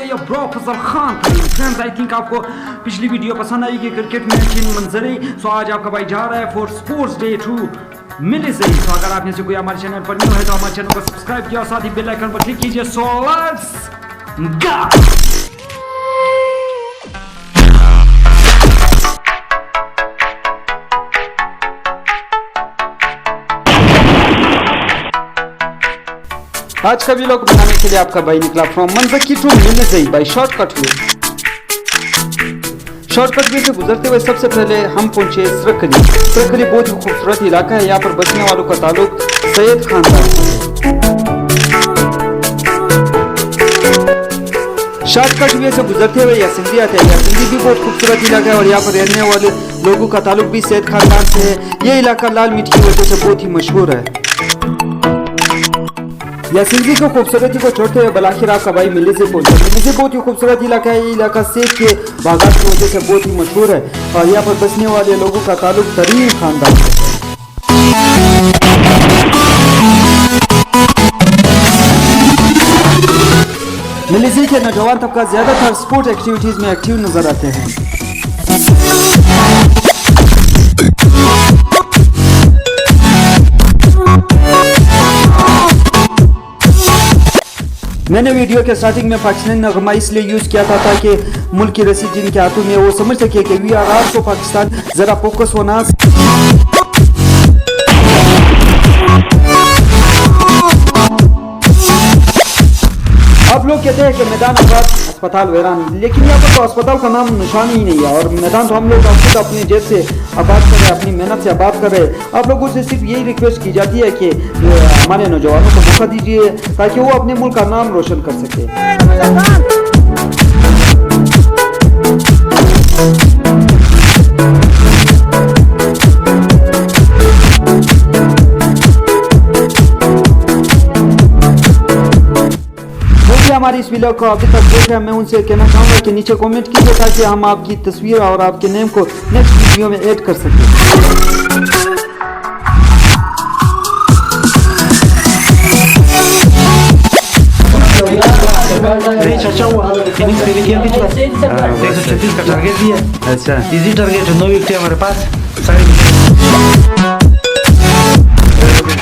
ये ब्रो फजल खान था। Friends I think आपको पिछली वीडियो पसंद आएगी क्रिकेट मैच इन मंजरे। सो आज आपका भाई जा रहा है फॉर स्पोर्ट्स डे टू मिलिसे। तो अगर आपने से कोई हमारे चैनल पर न्यू है तो हमारे चैनल को सब्सक्राइब किया और साथ ही बेल आइकन पर क्लिक कीजिए। So let's go. आज का व्लॉग बनाने के लिए आपका भाई निकला फ्रॉम मंजकी टू मिलिसे by shortcut way. Shortcut way से गुजरते हुए सबसे पहले हम पहुंचे सरकरी। सरकरी बहुत ही खूबसूरत इलाका है। यहाँ पर बसने वालों का ताल्लुक सैयद खानदान से है। शॉर्टकट वे से गुजरते हुए यासिंदी आते हैं। यासिंदी भी बहुत खूबसूरत इलाका है और यहाँ पर रहने वाले लोगों का ताल्लुक भी सैयद खानदान से है। ये इलाका लाल मिट्टी की वजह से बहुत ही मशहूर है। यासिंदी को खूबसूरती को छोड़ते हुए बलाखिर आपका भाई मिलिसे पहुंचा। मिलिसे बहुत ही खूबसूरत इलाका है। ये इलाका सेब के बागात की वजह से बहुत ही मशहूर है और यहाँ पर बसने वाले लोगों का ताल्लुक तरीन खानदान से है। मिलिसे के नौजवान तबका ज्यादातर स्पोर्ट एक्टिविटीज में एक्टिव नजर आते हैं। मैंने वीडियो के स्टार्टिंग में पाकिस्तानी नगमा इसलिए यूज किया था ताकि मुल्क की रसीद जिनके हाथों में वो समझ सके कि वी आर आल्सो पाकिस्तान। जरा फोकस होना। आप लोग कहते हैं कि मैदान आबाद अस्पताल वैरान, लेकिन यहाँ पर तो अस्पताल का नाम निशान ही नहीं है और मैदान तो हम लोग खुद अपनी जेब से आबाद कर रहे हैं, अपनी मेहनत से आबाद कर रहे हैं। आप लोगों से सिर्फ यही रिक्वेस्ट की जाती है कि हमारे नौजवानों को मौका दीजिए ताकि वो अपने मुल्क का नाम रोशन कर सके। हमारी इस वीडियो को अभी तक देखा, मैं उनसे कहना चाहूँगा कि नीचे कमेंट कीजिए ताकि हम आपकी तस्वीर और आपके नेम को नेक्स्ट वीडियो में ऐड कर सकें। का टारगेट दिया। अच्छा, इजी टारगेट है, 9 विकेट हमारे पास।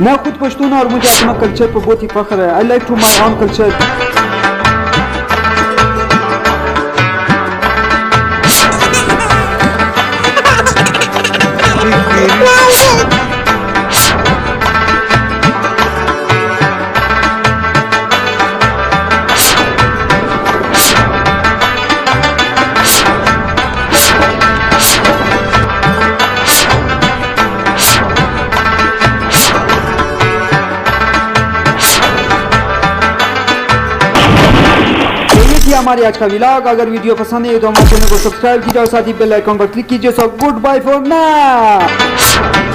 मैं खुद पश्तून और मुझे अपना कल्चर पर बहुत ही फख्र है। I like to my own culture. हमारे आज का व्लॉग। अगर वीडियो पसंद है तो हमारे चैनल को सब्सक्राइब कीजिए और साथ ही बेल आइकन पर क्लिक कीजिए। So goodbye for now.